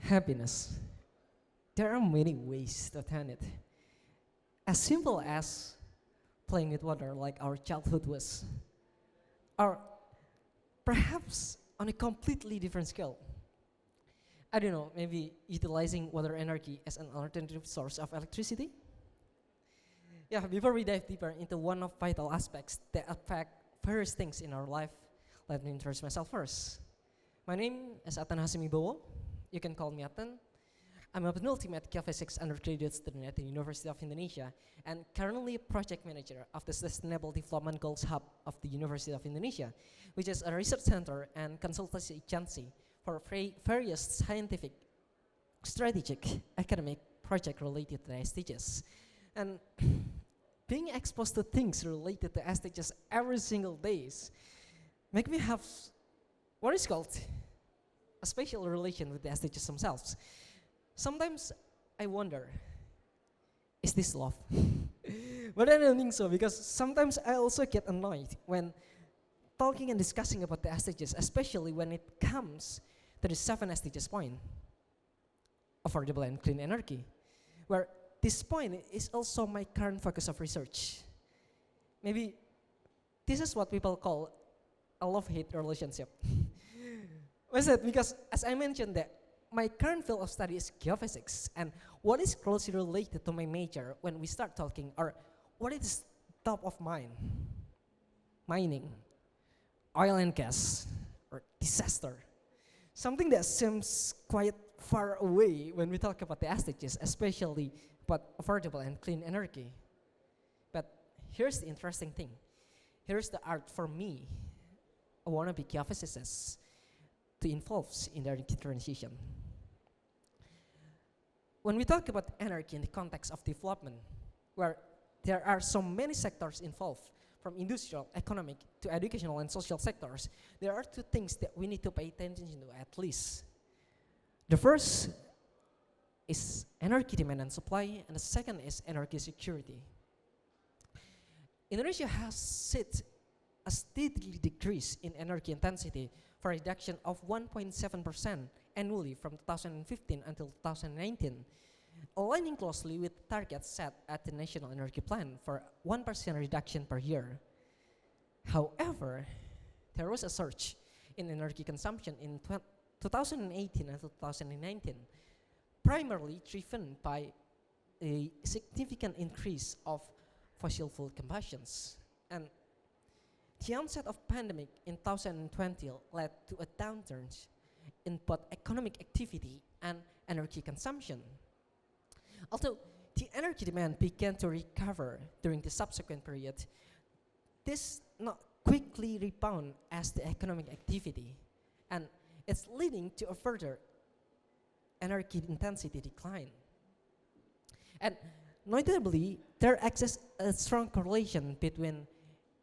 Happiness. There are many ways to attain it. As simple as playing with water like our childhood was. Or perhaps on a completely different scale. I don't know, maybe utilizing water energy as an alternative source of electricity? Yeah, before we dive deeper into one of vital aspects that affect various things in our life, let me introduce myself first. My name is Adnan Hasyim Wibowo. You can call me Adnan. I'm a penultimate geophysics undergraduate student at the University of Indonesia and currently a project manager of the Sustainable Development Goals Hub of the University of Indonesia, which is a research center and consultancy agency for various scientific, strategic, academic projects related to SDGs. And being exposed to things related to SDGs every single day make me have what is called a special relation with the SDGs themselves. Sometimes I wonder, is this love? But I don't think so, because sometimes I also get annoyed when talking and discussing about the SDGs, especially when it comes to the 7 SDGs point, affordable and clean energy, where this point is also my current focus of research. Maybe this is what people call a love-hate relationship. Why is that? Because as I mentioned that my current field of study is geophysics, and what is closely related to my major when we start talking are what is top of mind? Mining, oil and gas, or disaster. Something that seems quite far away when we talk about the SDGs, especially about affordable and clean energy. But here's the interesting thing. Here's the art for me, a wannabe geophysicist, to involve in the energy transition. When we talk about energy in the context of development, where there are so many sectors involved, from industrial, economic, to educational and social sectors, there are 2 things that we need to pay attention to at least. The first is energy demand and supply, and the second is energy security. Indonesia has seen a steady decrease in energy intensity for a reduction of 1.7% annually from 2015 until 2019, aligning closely with targets set at the National Energy Plan for 1% reduction per year. However, there was a surge in energy consumption in 2018 and 2019, primarily driven by a significant increase of fossil fuel combustions. And the onset of pandemic in 2020 led to a downturn in both economic activity and energy consumption. Although the energy demand began to recover during the subsequent period, this not quickly rebound as the economic activity, and it's leading to a further energy intensity decline. And notably, there exists a strong correlation between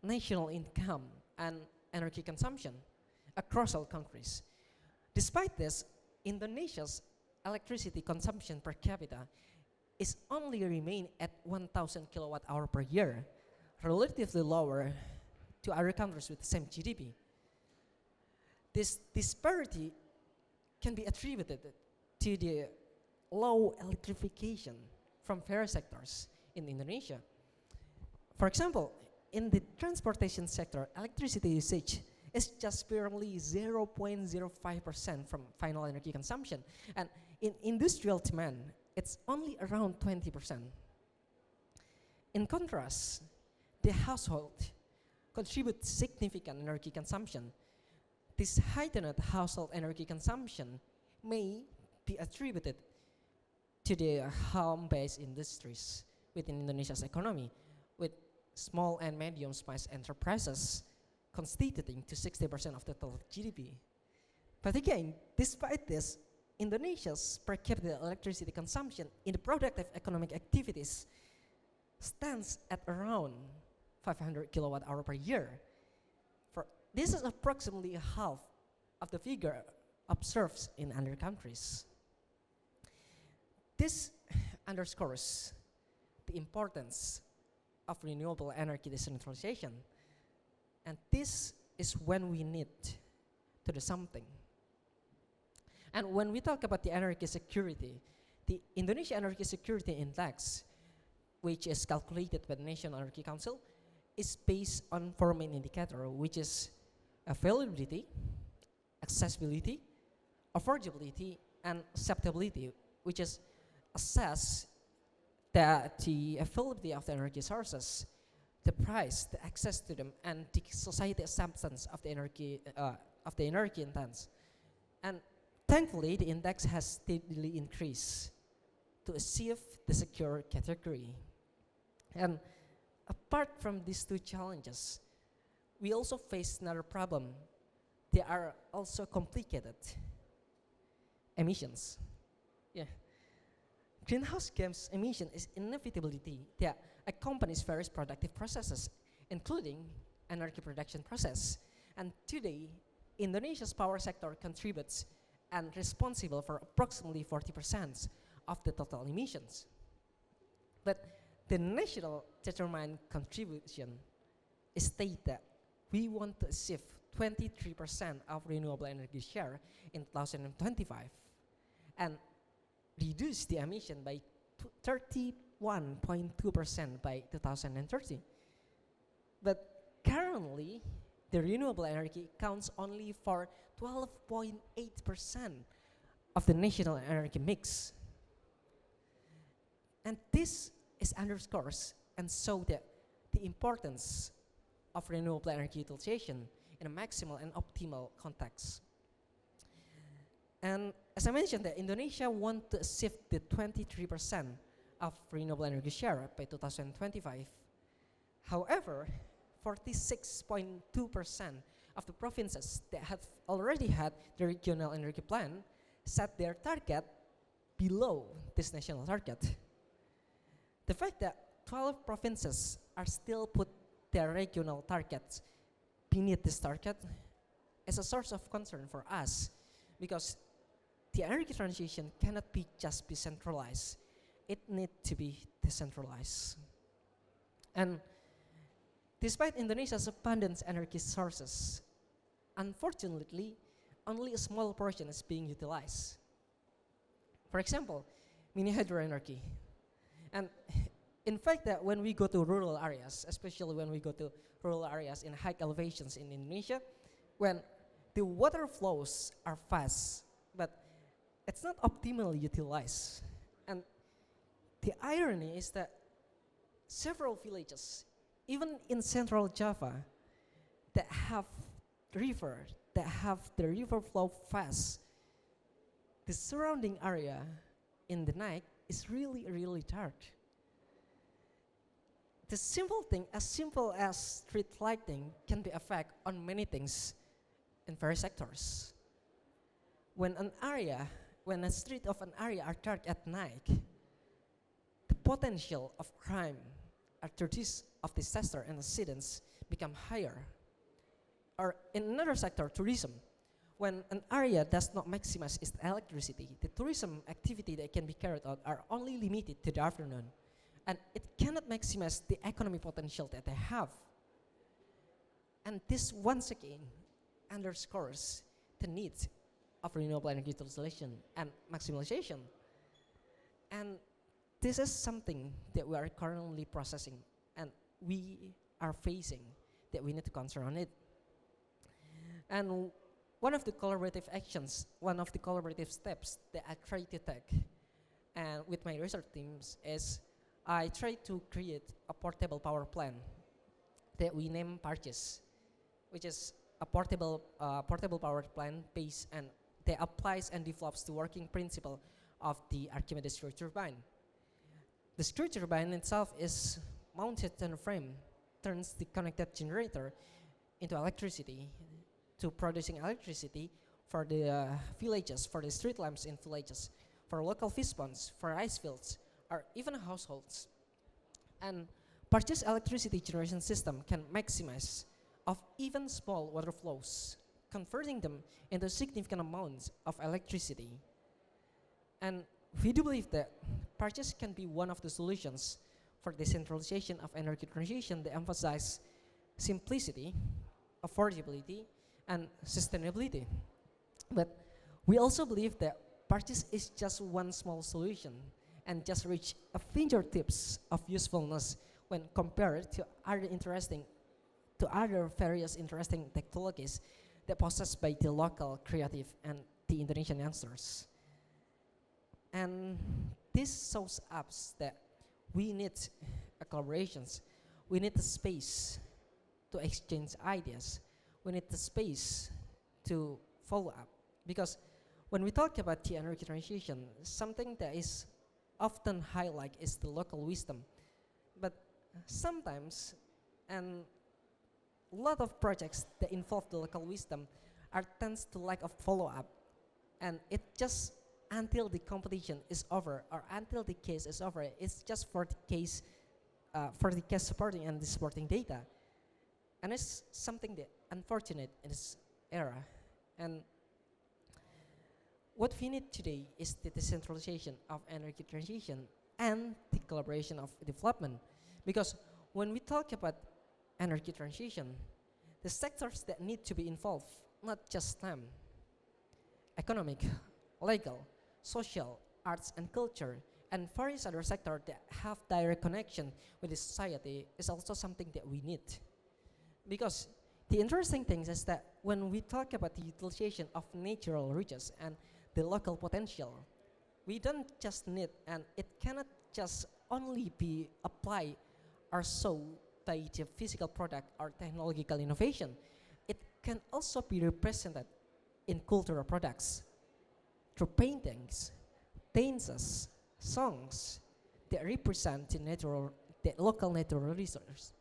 national income and energy consumption across all countries. Despite this, Indonesia's electricity consumption per capita is only remain at 1,000 kilowatt hour per year, relatively lower to other countries with the same GDP. This disparity can be attributed to the low electrification from various sectors in Indonesia. For example, in the transportation sector, electricity usage is just barely 0.05% from final energy consumption, and in industrial demand, it's only around 20%. In contrast, the household contributes significant energy consumption. This heightened household energy consumption may be attributed to the home-based industries within Indonesia's economy, with small and medium-sized enterprises constituting to 60% of the total GDP. But again, despite this, Indonesia's per capita electricity consumption in the productive economic activities stands at around 500 kilowatt hour per year. This is approximately half of the figure observed in other countries. This underscores the importance of renewable energy decentralization, and this is when we need to do something. And when we talk about the energy security, the Indonesia Energy Security Index, which is calculated by the National Energy Council, is based on four main indicators, which is availability, accessibility, affordability, and acceptability, which is assess that the availability of the energy sources, the price, the access to them, and the society acceptance of the energy intense. And thankfully, the index has steadily increased to achieve the secure category. And apart from these two challenges, we also face another problem. They are also complicated. Emissions. Yeah. Greenhouse gas emission is inevitability that accompanies various productive processes, including energy production process. And today, Indonesia's power sector contributes and responsible for approximately 40% of the total emissions. But the national determined contribution states that we want to achieve 23% of renewable energy share in 2025 and reduce the emission by 31.2% by 2030. But currently, the renewable energy accounts only for 12.8% of the national energy mix. And this is underscores and shows that the importance of renewable energy utilization in a maximal and optimal context. And as I mentioned, that Indonesia wants to achieve the 23% of renewable energy share by 2025. However, 46.2% of the provinces that have already had the regional energy plan set their target below this national target. The fact that 12 provinces are still put their regional targets beneath this target is a source of concern for us, because the energy transition cannot be just be centralized. It needs to be decentralized. And despite Indonesia's abundant energy sources, unfortunately, only a small portion is being utilized. For example, mini hydro energy. And in fact, that when we go to rural areas, especially when we go to rural areas in high elevations in Indonesia, when the water flows are fast, but it's not optimally utilized. And the irony is that several villages, even in central Java, that have the river flow fast, the surrounding area in the night is really, really dark. The simple thing, as simple as street lighting, can be effect on many things in various sectors. When a street of an area are dark at night, the potential of crime, of disaster and accidents become higher. Or in another sector, tourism, when an area does not maximize its electricity, the tourism activity that can be carried out are only limited to the afternoon, and it cannot maximize the economic potential that they have. And this once again underscores the need of renewable energy utilization and maximization. And this is something that we are currently processing and we are facing, that we need to concern on it. And one of the collaborative steps that I try to take and with my research teams is I try to create a portable power plant that we name Parches, which is a portable power plant based and that applies and develops the working principle of the Archimedes screw turbine. The screw turbine itself is mounted on a frame, turns the connected generator into electricity, to producing electricity for the villages, for the street lamps in villages, for local fish ponds, for ice fields, or even households. And Parches electricity generation system can maximize of even small water flows, converting them into significant amounts of electricity. And we do believe that Parches can be one of the solutions for decentralization of energy transition that emphasize simplicity, affordability, and sustainability. But We also believe that purchase is just one small solution and just reach a fingertips of usefulness when compared to other various interesting technologies that possessed by the local creative and the Indonesian youngsters. And this shows us that we need collaborations, we need the space to exchange ideas, we need the space to follow up. Because when we talk about the energy transition, something that is often highlighted is the local wisdom. But sometimes, and a lot of projects that involve the local wisdom tends to lack of follow-up. And it just until the competition is over or until the case is over, it's just for the case supporting and the supporting data. And it's something that unfortunate in this era. And what we need today is the decentralization of energy transition and the collaboration of development. Because when we talk about energy transition, the sectors that need to be involved, not just STEM, economic, legal, social, arts and culture, and various other sectors that have direct connection with the society is also something that we need. Because the interesting thing is that when we talk about the utilization of natural resources and the local potential, we don't just need, and it cannot just only be applied or sold by the physical product or technological innovation. It can also be represented in cultural products through paintings, dances, songs that represent the local natural resource.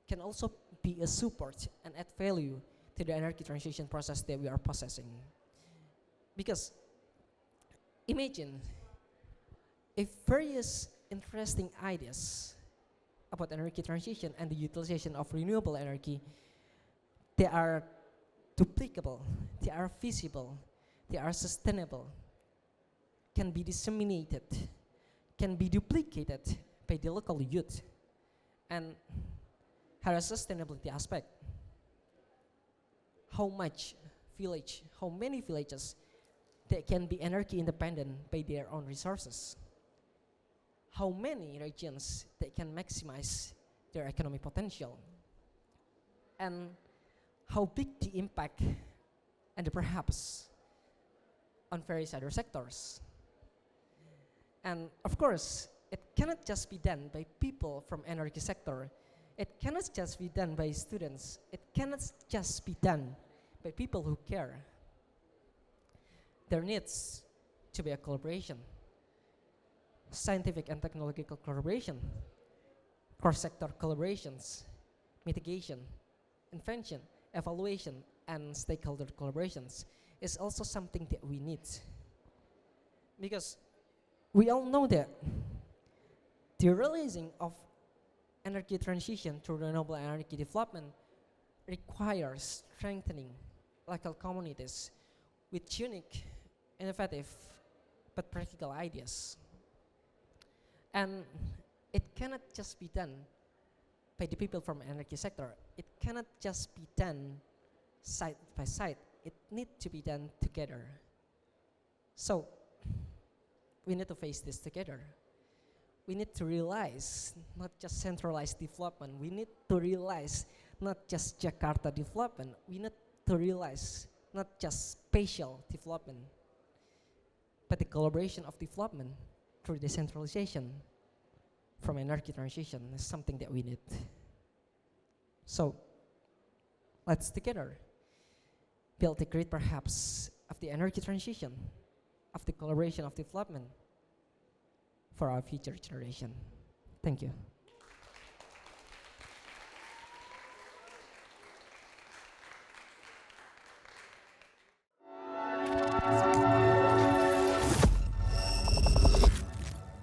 Can also be a support and add value to the energy transition process that we are possessing. Because imagine if various interesting ideas about energy transition and the utilization of renewable energy, they are duplicable, they are feasible, they are sustainable, can be disseminated, can be duplicated by the local youth, and have a sustainability aspect. How many villages that can be energy independent by their own resources? How many regions that can maximize their economic potential? And how big the impact and perhaps on various other sectors? And of course, it cannot just be done by people from energy sector. It cannot just be done by students. It cannot just be done by people who care. There needs to be a collaboration, scientific and technological collaboration, cross-sector collaborations, mitigation, invention, evaluation, and stakeholder collaborations is also something that we need. Because we all know that the realizing of energy transition through renewable energy development requires strengthening local communities with unique, innovative, but practical ideas. And it cannot just be done by the people from energy sector. It cannot just be done side by side. It needs to be done together. So we need to face this together. We need to realize not just centralized development. We need to realize not just Jakarta development. We need to realize not just spatial development, but the collaboration of development through decentralization from energy transition is something that we need. So let's together build the grid perhaps of the energy transition, of the collaboration of development for our future generation. Thank you.